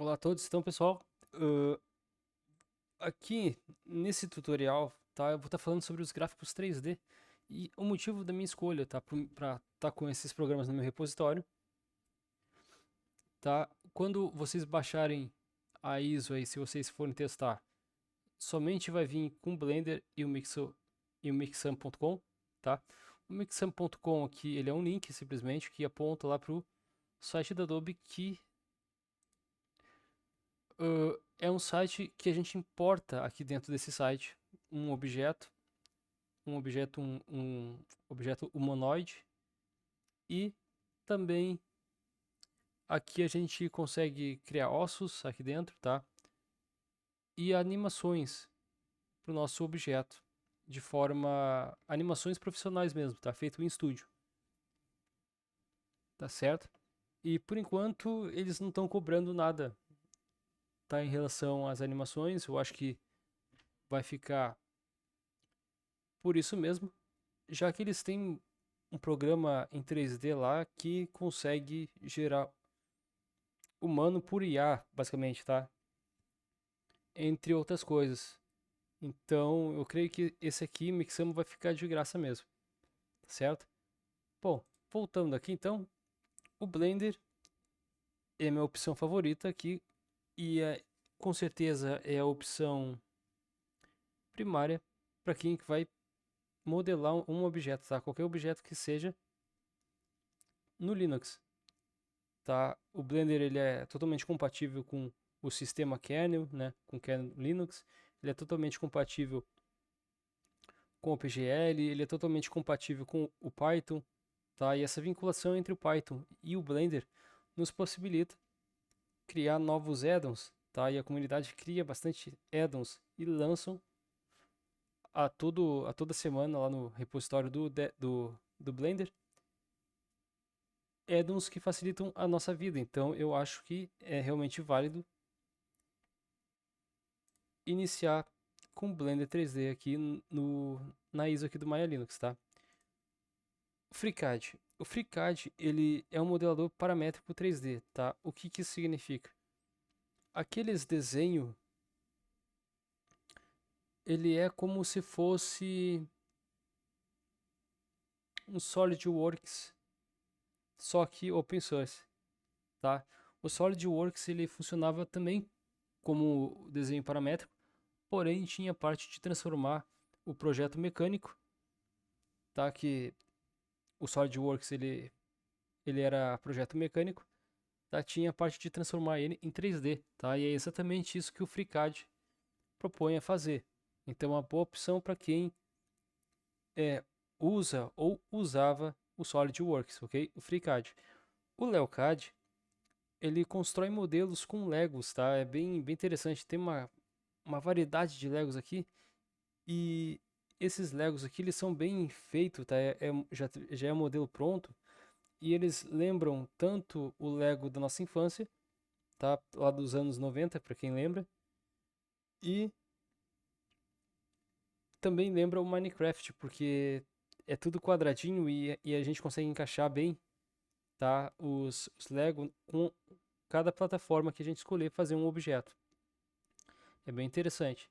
Olá a todos, então pessoal, aqui nesse tutorial, tá, eu vou estar falando sobre os gráficos 3D e o motivo da minha escolha, tá, para estar com esses programas no meu repositório, tá? Quando vocês baixarem a ISO aí, se vocês forem testar, somente vai vir com o Blender e o Mixam.com, tá? O Mixam.com aqui, ele é um link simplesmente que aponta lá para o site da Adobe que é um site que a gente importa aqui dentro desse site um objeto, um objeto humanoide e também aqui a gente consegue criar ossos aqui dentro, tá? E animações para o nosso objeto de forma animações profissionais mesmo, tá? Feito em estúdio, tá certo? E por enquanto eles não estão cobrando nada, tá? Em relação às animações, eu acho que vai ficar por isso mesmo, já que eles têm um programa em 3D lá que consegue gerar humano por IA, basicamente, tá? Entre outras coisas. Então, eu creio que esse aqui, Mixamo, vai ficar de graça mesmo, tá certo? Bom, voltando aqui então, o Blender é a minha opção favorita aqui e com certeza é a opção primária para quem vai modelar um objeto, tá? Qualquer objeto que seja no Linux. Tá? O Blender ele é totalmente compatível com o sistema kernel, né? Com kernel Linux. Ele é totalmente compatível com o PGL, ele é totalmente compatível com o Python, tá? E essa vinculação entre o Python e o Blender nos possibilita criar novos addons, tá? E a comunidade cria bastante addons e lançam a toda semana lá no repositório do Blender addons que facilitam a nossa vida. Então eu acho que é realmente válido iniciar com Blender 3D aqui na ISO aqui do Maya Linux, tá? O FreeCAD. O FreeCAD, ele é um modelador paramétrico 3D, tá? O que que isso significa? Aqueles desenho, ele é como se fosse um SolidWorks, só que open source, tá? O SolidWorks, ele funcionava também como desenho paramétrico, porém tinha a parte de transformar o projeto mecânico, tá? Que o SolidWorks, ele era projeto mecânico, tá? Tinha a parte de transformar ele em 3D, tá? E é exatamente isso que o FreeCAD propõe a fazer. Então, é uma boa opção para quem usa ou usava o SolidWorks, ok? O FreeCAD. O LeoCAD, ele constrói modelos com Legos, tá? É bem interessante. Tem uma variedade de Legos aqui e esses Legos aqui, eles são bem feitos, tá? Já é um modelo pronto e eles lembram tanto o Lego da nossa infância, tá? Lá dos anos 90, para quem lembra, e também lembra o Minecraft, porque é tudo quadradinho e a gente consegue encaixar bem, tá? Os Lego com cada plataforma que a gente escolher fazer um objeto. É bem interessante.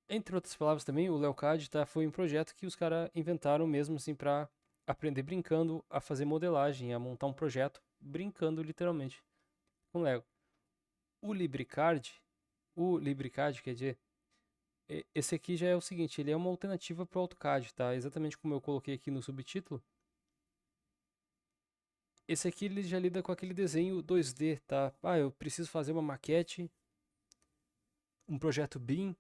Entre outras palavras também, o LeoCAD, tá? Foi um projeto que os caras inventaram mesmo assim para aprender brincando a fazer modelagem, a montar um projeto brincando literalmente com Lego. O LibreCAD, o LibreCAD, quer dizer, esse aqui já é o seguinte, ele é uma alternativa para o AutoCAD, tá? Exatamente como eu coloquei aqui no subtítulo. Esse aqui ele já lida com aquele desenho 2D, tá? Ah, eu preciso fazer uma maquete, um projeto BIM,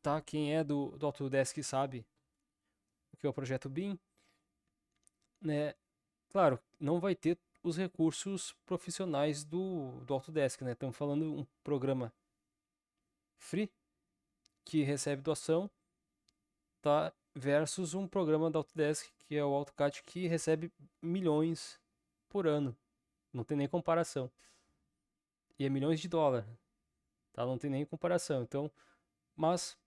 tá? Quem é do Autodesk sabe o que é o projeto BIM, né? Claro, não vai ter os recursos profissionais do Autodesk, né? Estamos falando um programa free que recebe doação, tá? Versus um programa da Autodesk que é o AutoCAD que recebe milhões por ano. Não tem nem comparação. E é milhões de dólares, tá? Não tem nem comparação. Então, mas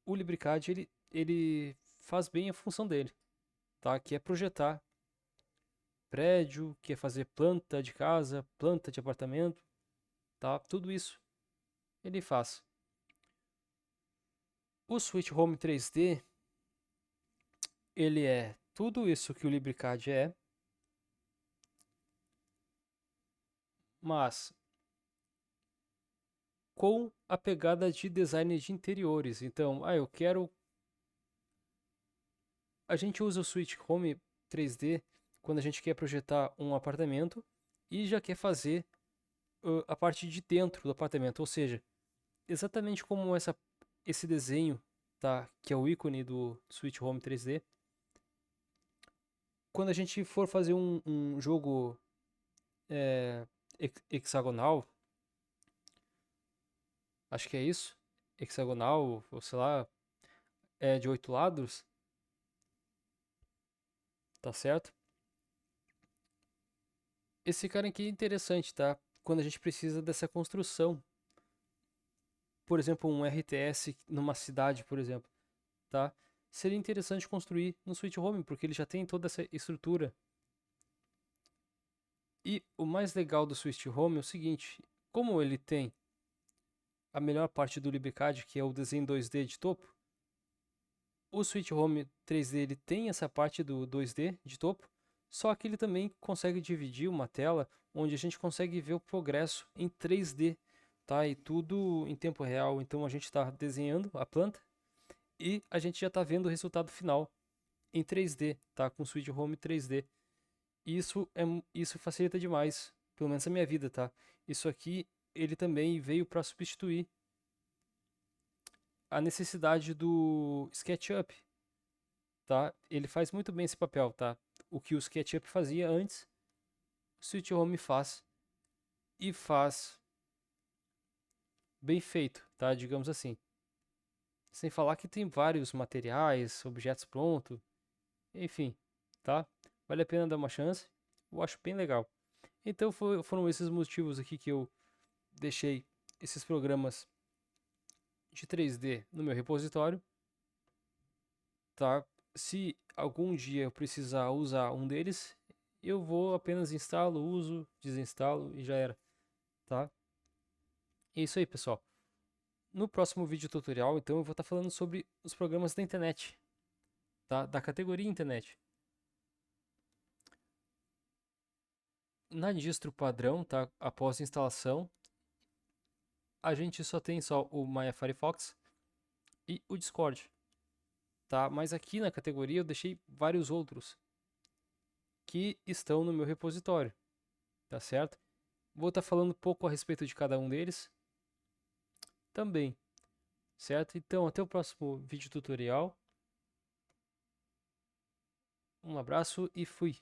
o LibreCAD ele faz bem a função dele, tá? Que é projetar prédio, quer fazer planta de casa, planta de apartamento, tá? Tudo isso ele faz. O Switch Home 3D, ele é tudo isso que o LibreCAD é, mas com a pegada de design de interiores. Então, eu quero. A gente usa o Switch Home 3D quando a gente quer projetar um apartamento e já quer fazer a parte de dentro do apartamento, ou seja, exatamente como esse desenho, tá, que é o ícone do Switch Home 3D. Quando a gente for fazer um jogo é, hexagonal, acho que é isso, hexagonal, ou sei lá, de 8 lados, tá certo? Esse cara aqui é interessante, tá? Quando a gente precisa dessa construção. Por exemplo, um RTS numa cidade, por exemplo, tá? Seria interessante construir no Switch Home, porque ele já tem toda essa estrutura. E o mais legal do Switch Home é o seguinte, como ele tem a melhor parte do LibreCAD, que é o desenho 2D de topo, o Switch Home 3D ele tem essa parte do 2D de topo, só que ele também consegue dividir uma tela onde a gente consegue ver o progresso em 3D, tá? E tudo em tempo real. Então a gente está desenhando a planta e a gente já está vendo o resultado final em 3D, tá? Com o Switch Home 3D. Isso facilita demais, pelo menos a minha vida, tá? Isso aqui ele também veio para substituir a necessidade do SketchUp, tá? Ele faz muito bem esse papel, tá? O que o SketchUp fazia antes, o Switch Home faz e faz bem feito, tá? Digamos assim. Sem falar que tem vários materiais, objetos prontos, enfim, tá? Vale a pena dar uma chance. Eu acho bem legal. Então foram esses motivos aqui que eu deixei esses programas de 3D no meu repositório, tá? Se algum dia eu precisar usar um deles, eu vou apenas instalo, uso, desinstalo e já era, tá? É isso aí, pessoal. No próximo vídeo tutorial, então, eu vou estar falando sobre os programas da internet, tá? Da categoria internet. Na distro padrão, tá? Após a instalação, a gente só tem o Maya Firefox e o Discord, tá? Mas aqui na categoria eu deixei vários outros que estão no meu repositório, tá certo? Vou estar falando um pouco a respeito de cada um deles também, certo? Então, até o próximo vídeo tutorial. Um abraço e fui!